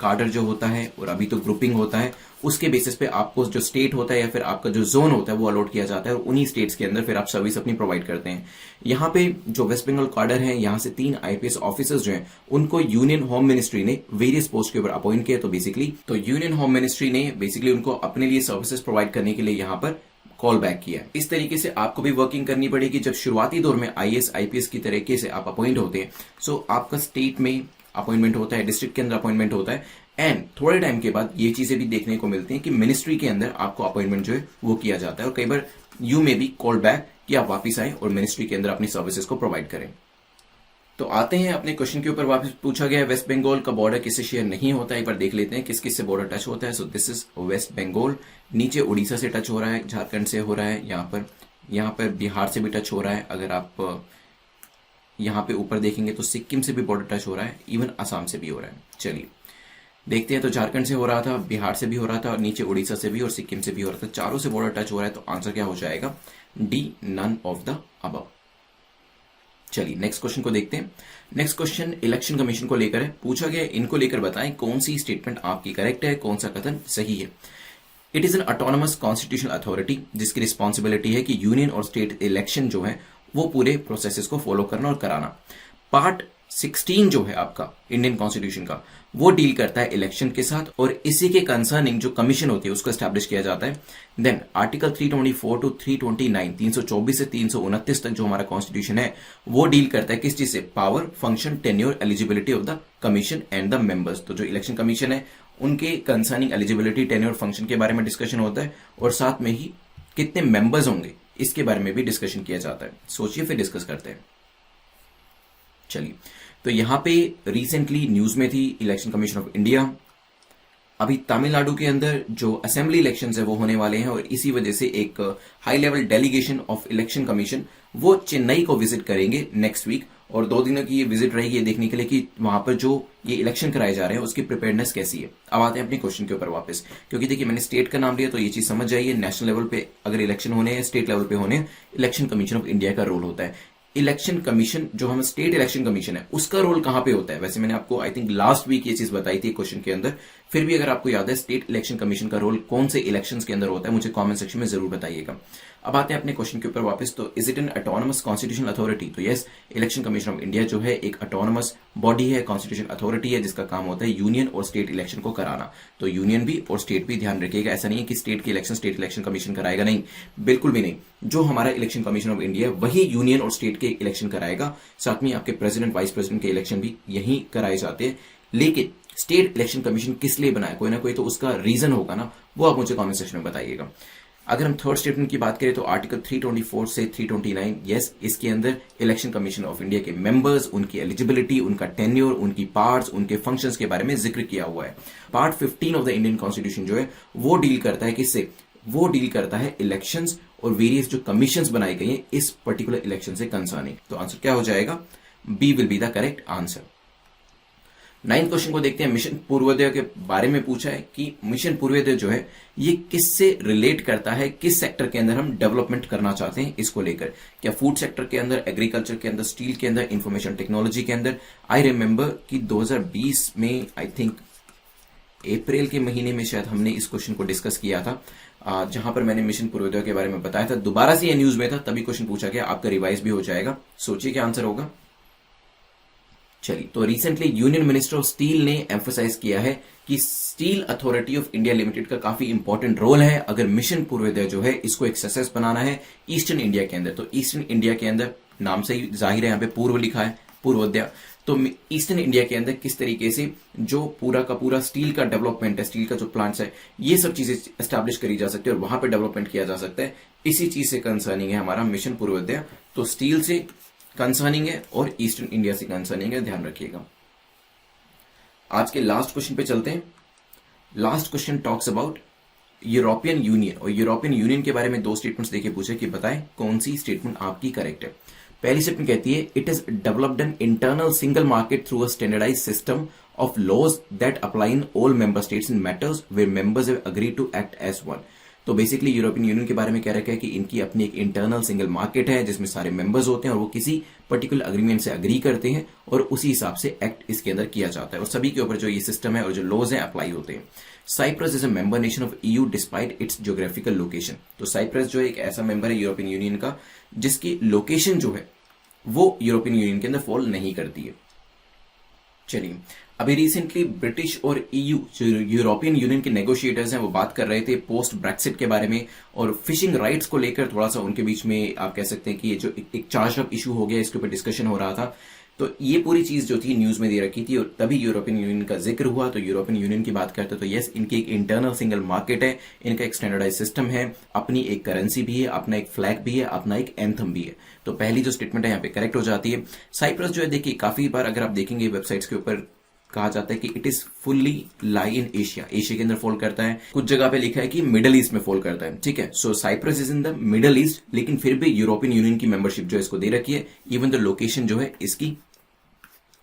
काडर जो होता है और अभी तो ग्रुपिंग होता है, उसके बेसिस पे आपको जो स्टेट होता है या फिर आपका जो जोन होता है वो अलॉट किया जाता है और उन्हीं स्टेट्स के अंदर फिर आप सर्विस अपनी प्रोवाइड करते हैं। यहाँ पे जो वेस्ट बंगाल काडर है, यहाँ से 3 आईपीएस ऑफिसर्स जो हैं उनको यूनियन होम मिनिस्ट्री ने वेरियस पोस्ट के ऊपर अपॉइंट किया। तो यूनियन होम मिनिस्ट्री ने बेसिकली उनको अपने लिए सर्विसेज प्रोवाइड करने के लिए यहाँ पर कॉल बैक किया। इस तरीके से आपको भी वर्किंग करनी पड़ेगी। जब शुरुआती दौर में आईएएस आईपीएस की तरीके से आप अपॉइंट होते हैं, सो आपका स्टेट में अपॉइंटमेंट होता है, डिस्ट्रिक्ट के अंदर अपॉइंटमेंट होता है एंड थोड़े टाइम के बाद ये चीजें भी देखने को मिलती हैं कि मिनिस्ट्री के अंदर आपको अपॉइंटमेंट जो है वो किया जाता है और कई बार यू में भी कॉल बैक कि आप वापिस आए और मिनिस्ट्री के अंदर अपनी सर्विसेज को प्रोवाइड करें। तो आते हैं अपने क्वेश्चन के ऊपर वापस। पूछा गया वेस्ट बंगाल का बॉर्डर किससे शेयर नहीं होता है, एक बार देख लेते हैं किस किस से बॉर्डर टच होता है। So this is West Bengal. नीचे उड़ीसा से टच हो रहा है, झारखंड से हो रहा है, यहाँ पर बिहार से भी टच हो रहा है। अगर आप यहाँ पे ऊपर देखेंगे तो सिक्किम से भी बॉर्डर टच हो रहा है, इवन असम से भी हो रहा है। चलिए देखते हैं। तो झारखंड से हो रहा था, बिहार से भी हो रहा था और नीचे उड़ीसा से भी और सिक्किम से भी हो रहा था। चारों से बॉर्डर टच हो रहा है। तो आंसर क्या हो जाएगा, D, none of the above. चलिए नेक्स्ट क्वेश्चन को देखते हैं। नेक्स्ट क्वेश्चन इलेक्शन कमीशन को लेकर है। पूछा गया इनको लेकर बताएं कौन सी स्टेटमेंट आपकी करेक्ट है, कौन सा कथन सही है। It is an autonomous constitutional authority जिसकी रिस्पॉन्सिबिलिटी है कि यूनियन और स्टेट इलेक्शन जो है वो पूरे प्रोसेसेस को फॉलो करना और कराना। पार्ट 16 जो है आपका इंडियन कॉन्स्टिट्यूशन का वो डील करता है इलेक्शन के साथ और इसी के कंसर्निंग जो कमीशन होती है उसको एस्टैब्लिश किया जाता है। देन आर्टिकल 324 टू 329, 324 से 329 तक जो हमारा कॉन्स्टिट्यूशन है वो डील करता है किस चीज से, power, function, tenure, eligibility of the commission and the members. तो जो इलेक्शन कमीशन है उनके कंसर्निंग एलिजिबिलिटी, टेन्योर, फंक्शन के बारे में डिस्कशन होता है और साथ में ही कितने मेंबर्स होंगे इसके बारे में भी डिस्कशन किया जाता है। सोचिए फिर डिस्कस करते हैं। चलिए, तो यहां पे रिसेंटली न्यूज में थी इलेक्शन कमीशन ऑफ इंडिया। अभी तमिलनाडु के अंदर जो असेंबली इलेक्शंस है वो होने वाले हैं और इसी वजह से एक high level delegation of election commission वो चेन्नई को विजिट करेंगे नेक्स्ट वीक और 2 दिनों की ये विजिट रहेगी ये देखने के लिए कि वहां पर जो ये इलेक्शन कराए जा रहे हैं उसकी प्रिपेयरनेस कैसी है। अब आते हैं अपने क्वेश्चन के ऊपर वापस, क्योंकि देखिए मैंने स्टेट का नाम लिया तो ये चीज समझ जाइए, नेशनल लेवल पे अगर इलेक्शन होने हैं, स्टेट लेवल पे होने हैं, इलेक्शन कमीशन ऑफ इंडिया का रोल होता है। इलेक्शन कमीशन, जो हम स्टेट इलेक्शन कमीशन है, उसका रोल कहां पे होता है? वैसे मैंने आपको आई थिंक लास्ट वीक ये चीज बताई थी क्वेश्चन के अंदर, फिर भी अगर आपको याद है स्टेट इलेक्शन कमीशन का रोल कौन से इलेक्शंस के अंदर होता है, मुझे कमेंट सेक्शन में जरूर बताइएगा। अब आते हैं अपने क्वेश्चन के ऊपर वापस। तो is it an autonomous constitutional authority? तो yes, election commission of India जो है एक ऑटोनमस बॉडी है, कॉन्स्टिट्यूशन अथॉरिटी है, जिसका काम होता है यूनियन और स्टेट इलेक्शन को कराना। तो यूनियन भी और स्टेट भी, ध्यान रखिएगा, ऐसा नहीं है कि स्टेट की इलेक्शन स्टेट इलेक्शन कमीशन कराएगा, नहीं, बिल्कुल भी नहीं। जो हमारा इलेक्शन कमीशन ऑफ इंडिया है वही यूनियन और स्टेट के इलेक्शन कराएगा, साथ में आपके प्रेसिडेंट वाइस प्रेसिडेंट के इलेक्शन भी यही कराए जाते हैं। लेकिन स्टेट इलेक्शन कमीशन किस लिए बनाया, कोई ना कोई तो उसका रीजन होगा ना, वो आप मुझे कमेंट सेक्शन में बताइएगा। अगर हम थर्ड स्टेटमेंट की बात करें तो आर्टिकल 324 से 329, यस, इसके अंदर इलेक्शन कमीशन ऑफ इंडिया के मेंबर्स, उनकी एलिजिबिलिटी, उनका टेन्योर, उनकी पार्ट्स, उनके फंक्शंस के बारे में जिक्र किया हुआ है। Part 15 of the Indian constitution जो है वो डील करता है किससे? वो डील करता है इलेक्शंस और वेरियस जो कमीशंस बनाई गई हैं इस पर्टिकुलर इलेक्शन से कंसर्निंग। तो आंसर क्या हो जाएगा? B will be the correct answer. 9th question को देखते हैं। मिशन पूर्वोदय के बारे में पूछा है कि मिशन पूर्वोदय जो है ये किससे रिलेट करता है, किस सेक्टर के अंदर हम डेवलपमेंट करना चाहते हैं इसको लेकर। क्या फूड सेक्टर के अंदर, एग्रीकल्चर के अंदर, स्टील के अंदर, इंफॉर्मेशन टेक्नोलॉजी के अंदर? आई रिमेंबर कि 2020 में आई थिंक अप्रैल के महीने में शायद हमने इस क्वेश्चन को डिस्कस किया था, जहां पर मैंने मिशन पूर्वोदय के बारे में बताया था। दोबारा से ये न्यूज में था, तभी क्वेश्चन पूछा गया, आपका रिवाइज भी हो जाएगा। सोचिए क्या आंसर होगा। चलिए, तो recently union minister of steel ने एम्फोसाइज किया है कि steel authority of India limited का काफी इंपॉर्टेंट रोल है अगर मिशन पूर्वोदय जो है इसको एक सक्सेस बनाना है ईस्टर्न इंडिया के अंदर। तो ईस्टर्न इंडिया के अंदर, नाम से ही जाहिर है, यहाँ पे पूर्व लिखा है, पूर्वोदय। तो ईस्टर्न इंडिया के अंदर किस तरीके से जो पूरा का पूरा स्टील का डेवलपमेंट है, स्टील का जो प्लांट्स है, ये सब चीजें एस्टैब्लिश करी जा सकती है और वहां पे डेवलपमेंट किया जा सकता है। इसी चीज से कंसर्निंग है हमारा मिशन पूर्वोदय। तो स्टील से कंसर्निंग है और ईस्टर्न इंडिया से कंसर्निंग है, ध्यान रखिएगा। आज के लास्ट क्वेश्चन पे चलते हैं। Last question talks about European union, और यूरोपियन यूनियन के बारे में 2 स्टेटमेंट्स देके पूछे कि बताएं कौन सी स्टेटमेंट आपकी करेक्ट है। पहली स्टेटमेंट कहती है it is developed an internal single market through a standardized system of laws that apply in all member states in matters where members have agreed to act as one. तो basically European Union के बारे में कह रखा है कि इनकी अपनी एक इंटरनल सिंगल मार्केट है जिसमें सारे मेंबर्स होते हैं और वो किसी पर्टिकुलर अग्रीमेंट से अग्री करते हैं और उसी हिसाब से एक्ट इसके अंदर किया जाता है और सभी के ऊपर जो ये सिस्टम है और जो लॉज हैं अप्लाई होते हैं। Cyprus is a member nation of EU despite its geographical location. तो साइप्रस जो है एक ऐसा मेंबर है यूरोपियन यूनियन का जिसकी लोकेशन जो है वो यूरोपियन यूनियन के अंदर फॉल नहीं करती है। चलिए, अभी रिसेंटली ब्रिटिश और ईयू जो यूरोपियन यूनियन के नेगोशिएटर्स हैं वो बात कर रहे थे पोस्ट ब्रेक्सिट के बारे में और फिशिंग राइट्स को लेकर थोड़ा सा उनके बीच में आप कह सकते हैं कि ये जो एक चार्ज अप इशू हो गया इसके ऊपर डिस्कशन हो रहा था। तो ये पूरी चीज जो थी न्यूज में दे रखी थी और तभी यूरोपियन यूनियन का जिक्र हुआ। तो यूरोपियन यूनियन की बात करते तो यस, इनकी एक इंटरनल सिंगल मार्केट है, इनका एक स्टैंडर्डाइज सिस्टम है, अपनी एक करेंसी भी है, अपना एक फ्लैग भी है, अपना एक एंथम भी है। तो पहली जो स्टेटमेंट है यहाँ पे करेक्ट हो जाती है। साइप्रस जो है देखिए काफी बार अगर आप देखेंगे वेबसाइट्स के ऊपर कहा जाता है कि it is fully lie in Asia, Asia के अंदर फॉल करता है। कुछ जगह पे लिखा है कि मिडल ईस्ट में फॉल करता है, ठीक है। So Cyprus is in the middle east, लेकिन फिर भी यूरोपियन यूनियन की मेंबरशिप जो है इसको दे रखी है। इवन द लोकेशन जो है इसकी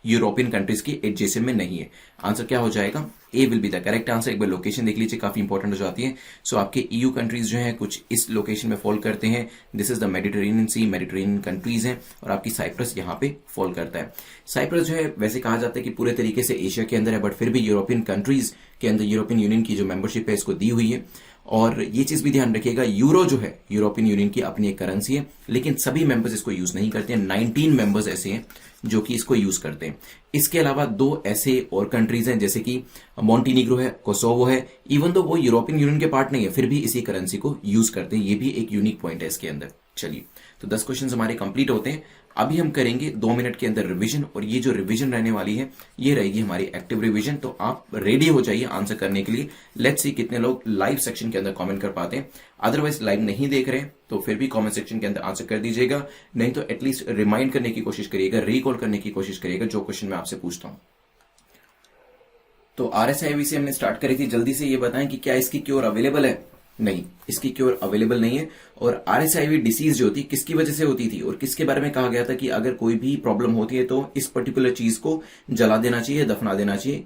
यूरोपियन कंट्रीज की एडजेसेंट में नहीं है। आंसर क्या हो जाएगा? A will be the correct answer. एक बार लोकेशन देख लीजिए, काफी इंपॉर्टेंट हो जाती है। सो आपके ईयू कंट्रीज जो हैं कुछ इस लोकेशन में फॉल करते हैं। This is the Mediterranean sea, Mediterranean countries हैं और आपकी साइप्रस यहाँ पे फॉल करता है। साइप्रस जो है वैसे कहा जाता है कि पूरे तरीके से एशिया के अंदर है, बट फिर भी यूरोपियन कंट्रीज के अंदर यूरोपियन यूनियन की जो मेंबरशिप है इसको दी हुई है। और ये चीज भी ध्यान रखिएगा, यूरो जो है यूरोपियन यूनियन की अपनी एक करेंसी है, लेकिन सभी मेंबर्स इसको यूज नहीं करते हैं। 19 मेंबर्स ऐसे हैं जो कि इसको यूज करते हैं। इसके अलावा 2 ऐसे और कंट्रीज हैं जैसे कि मॉन्टीनीग्रो है, कोसोवो है। इवन तो वो यूरोपियन यूनियन के पार्ट नहीं है, फिर भी इसी करेंसी को यूज करते हैं। ये भी एक यूनिक पॉइंट है इसके अंदर। चलिए, तो 10 क्वेश्चन हमारे कंप्लीट होते हैं। अभी हम करेंगे 2 मिनट के अंदर रिवीजन, और ये जो रिवीजन रहने वाली है ये रहेगी हमारी एक्टिव रिवीजन। तो आप रेडी हो जाइए आंसर करने के लिए। लेट्स सी कितने लोग लाइव सेक्शन के अंदर कमेंट कर पाते हैं। अदरवाइज लाइव नहीं देख रहे तो फिर भी कमेंट सेक्शन के अंदर आंसर कर दीजिएगा, नहीं तो एटलीस्ट रिमाइंड करने की कोशिश करिएगा, रिकॉल करने की कोशिश करिएगा जो क्वेश्चन मैं आपसे पूछता हूं। तो आरएसआईवी से हमने स्टार्ट करी थी। जल्दी से ये बताएं कि क्या इसकी क्योर अवेलेबल है? नहीं, इसकी क्योर अवेलेबल नहीं है। और आरएसआईवी डिसीज जो होती किसकी वजह से होती थी और किसके बारे में कहा गया था कि अगर कोई भी प्रॉब्लम होती है तो इस पर्टिकुलर चीज को जला देना चाहिए, दफना देना चाहिए।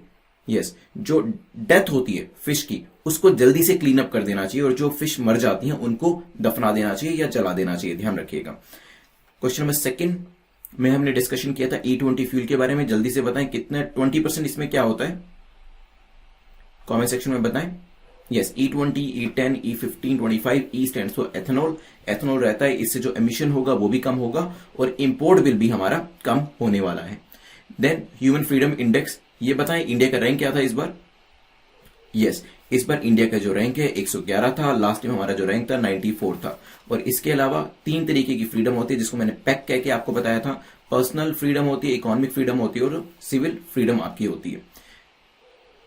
यस, जो डेथ होती है फिश की उसको जल्दी से क्लीन अप कर देना चाहिए और जो फिश मर जाती हैं उनको दफना देना चाहिए या जला देना चाहिए। ध्यान रखिएगा। क्वेश्चन नंबर 2, में हमने डिस्कशन किया था E20 फ्यूल के बारे में। जल्दी से बताएं कितना 20% इसमें क्या होता है, कमेंट सेक्शन में बताएं। Yes, E20, E10, E15, 25, E stands for ethanol. Ethanol रहता है, इससे जो एमिशन होगा वो भी कम होगा और इंपोर्ट बिल भी हमारा कम होने वाला है। देन ह्यूमन फ्रीडम इंडेक्स, ये बताएं इंडिया का रैंक क्या था इस बार। यस, इस बार इंडिया का जो रैंक है 111 था, लास्ट टाइम हमारा जो रैंक था 94 था। और इसके अलावा 3 तरीके की फ्रीडम होती है जिसको मैंने पैक कह के आपको बताया था। पर्सनल फ्रीडम होती है, इकोनॉमिक फ्रीडम होती है और सिविल फ्रीडम आपकी होती है।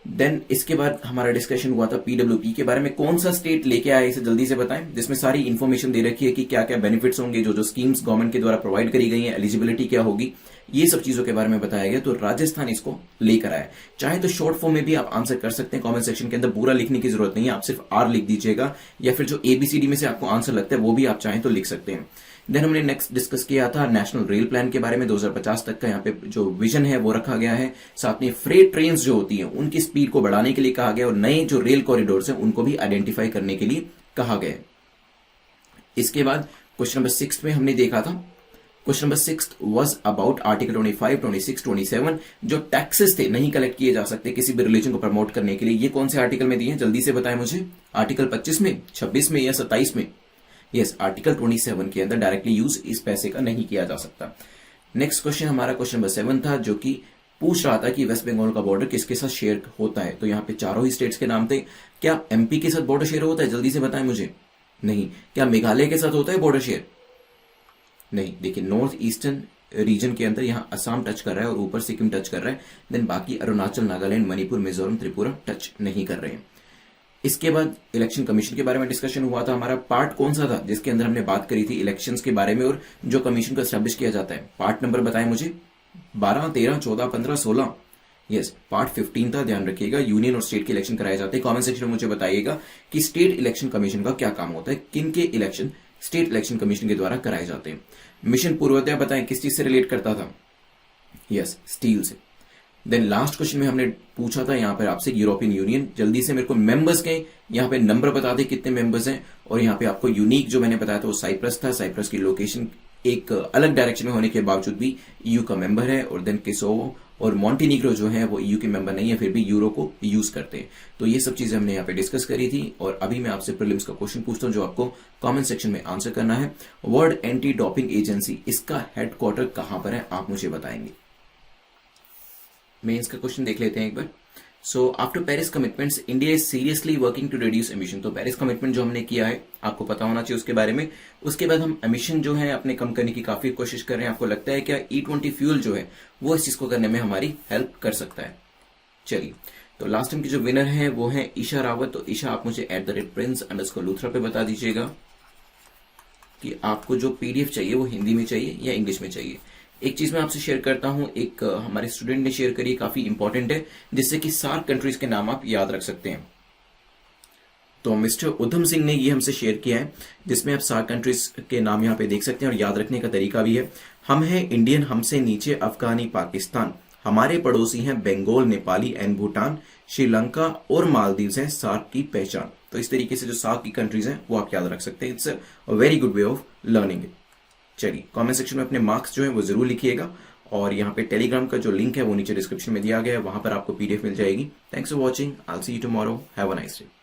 देन इसके बाद हमारा डिस्कशन हुआ था पीडब्ल्यूपी के बारे में। कौन सा स्टेट लेके आया इसे जल्दी से बताएं, जिसमें सारी इंफॉर्मेशन दे रखी है कि क्या क्या बेनिफिट्स होंगे, जो जो स्कीम्स गवर्नमेंट के द्वारा प्रोवाइड करी गई है, एलिजिबिलिटी क्या होगी, ये सब चीजों के बारे में बताया गया। तो राजस्थान इसको लेकर आया। चाहे तो शॉर्ट फॉर्म में भी आप आंसर कर सकते हैं, कमेंट सेक्शन के अंदर पूरा लिखने की जरूरत नहीं है, आप सिर्फ आर लिख दीजिएगा, या फिर जो एबीसीडी में से आपको आंसर लगता है वो भी आप चाहें तो लिख सकते हैं। देन हमने नेक्स्ट डिस्कस किया था नेशनल रेल प्लान के बारे में। 2050 तक का यहाँ पे जो विजन है वो रखा गया है। साथ में फ्रेट ट्रेन्स जो होती हैं उनकी स्पीड को बढ़ाने के लिए कहा गया और नए जो रेल कॉरिडोर्स हैं उनको भी आइडेंटिफाई करने के लिए कहा गया है। इसके बाद क्वेश्चन नंबर 6 में हमने देखा था, question number 6 was about article 25, 26, 27 जो टैक्सेस थे नहीं कलेक्ट किए जा सकते किसी भी रिलीजन को प्रमोट करने के लिए। ये कौन से आर्टिकल में दिए हैं जल्दी से बताएं मुझे। आर्टिकल 25 में, 26 में या 27 में। यस, आर्टिकल 27 के अंदर डायरेक्टली यूज इस पैसे का नहीं किया जा सकता। नेक्स्ट क्वेश्चन हमारा क्वेश्चन नंबर 7 था जो कि पूछ रहा था कि वेस्ट बंगाल का बॉर्डर किसके साथ शेयर होता है। तो यहाँ पे चारों ही स्टेट्स के नाम थे। क्या एमपी के साथ बॉर्डर शेयर होता है, जल्दी से बताएं मुझे। नहीं। क्या मेघालय के साथ होता है बॉर्डर शेयर? नहीं। देखिए, नॉर्थ ईस्टर्न रीजन के अंदर यहाँ असम टच कर रहा है और ऊपर सिक्किम टच कर रहा है। देन बाकी अरुणाचल, नागालैंड, मणिपुर, मिजोरम, त्रिपुरा टच नहीं कर रहे हैं। इसके बाद इलेक्शन कमीशन के बारे में डिस्कशन हुआ था हमारा। पार्ट कौन सा था जिसके अंदर हमने बात करी थी इलेक्शंस के बारे में और जो कमीशन को एस्टैब्लिश किया जाता है। पार्ट नंबर बताएं मुझे। 12, 13, 14, 15, 16। यस, पार्ट 15 था, ध्यान रखिएगा। यूनियन और स्टेट के इलेक्शन कराए जाते हैं। कमेंट सेक्शन में मुझे बताइएगा कि स्टेट इलेक्शन कमीशन का क्या काम होता है, किन के इलेक्शन स्टेट इलेक्शन कमीशन के द्वारा कराए जाते हैं। मिशन पूर्वोदय बताएं किस चीज से रिलेट करता था। यस, स्टील से। देन लास्ट क्वेश्चन में हमने पूछा था यहाँ पर आपसे यूरोपियन यूनियन। जल्दी से मेरे को मेंबर्स के यहाँ पे नंबर बता दे कितने मेंबर्स हैं। और यहाँ पे आपको यूनिक जो मैंने बताया था वो साइप्रस था। साइप्रस की लोकेशन एक अलग डायरेक्शन में होने के बावजूद भी ईयू का मेंबर है। और देन कोसोवो और मॉन्टेनिग्रो जो है वो ईयू के मेंबर नहीं है, फिर भी यूरो को यूज करते हैं। तो ये सब चीजें हमने यहाँ पे डिस्कस करी थी। और अभी मैं आपसे प्रीलिम्स का क्वेश्चन पूछता हूँ जो आपको कमेंट सेक्शन में आंसर करना है। वर्ल्ड एंटी डोपिंग एजेंसी, इसका हेडक्वार्टर कहां पर है आप मुझे बताएंगे। मेंस का क्वेश्चन देख लेते हैं एक बार। So after Paris commitments India is seriously working to reduce emission. तो पेरिस कमिटमेंट जो हमने किया है आपको पता होना चाहिए उसके बारे में। उसके बाद हम एमिशन जो है अपने कम करने की काफी कोशिश कर रहे हैं। आपको लगता है क्या E20 फ्यूल जो है वो इस चीज को करने में हमारी हेल्प कर सकता है? चलिए, तो लास्ट टाइम की जो विनर है वो है ईशा रावत। तो ईशा आप मुझे @prince_luthra पे बता दीजिएगा कि आपको जो PDF चाहिए वो हिंदी में चाहिए या इंग्लिश में चाहिए। एक चीज मैं आपसे शेयर करता हूं, एक हमारे स्टूडेंट ने शेयर करी, काफी इंपॉर्टेंट है, जिससे कि सार्क कंट्रीज के नाम आप याद रख सकते हैं। तो मिस्टर उधम सिंह ने ये हमसे शेयर किया है, जिसमें आप सार्क कंट्रीज के नाम यहाँ पे देख सकते हैं और याद रखने का तरीका भी है। हम हैं इंडियन, हमसे नीचे अफगानी, पाकिस्तान, हमारे पड़ोसी हैं बंगाल, नेपाली एंड भूटान, श्रीलंका और मालदीव हैं सार्क की पहचान। तो इस तरीके से जो सार्क की कंट्रीज हैं वो आप याद रख सकते हैं। It's a very good way of learning it. चलिए, कमेंट सेक्शन में अपने मार्क्स जो है वो जरूर लिखिएगा। और यहाँ पे टेलीग्राम का जो लिंक है वो नीचे डिस्क्रिप्शन में दिया गया है, वहां पर आपको PDF मिल जाएगी। Thanks for watching, I will see you tomorrow, have a nice day.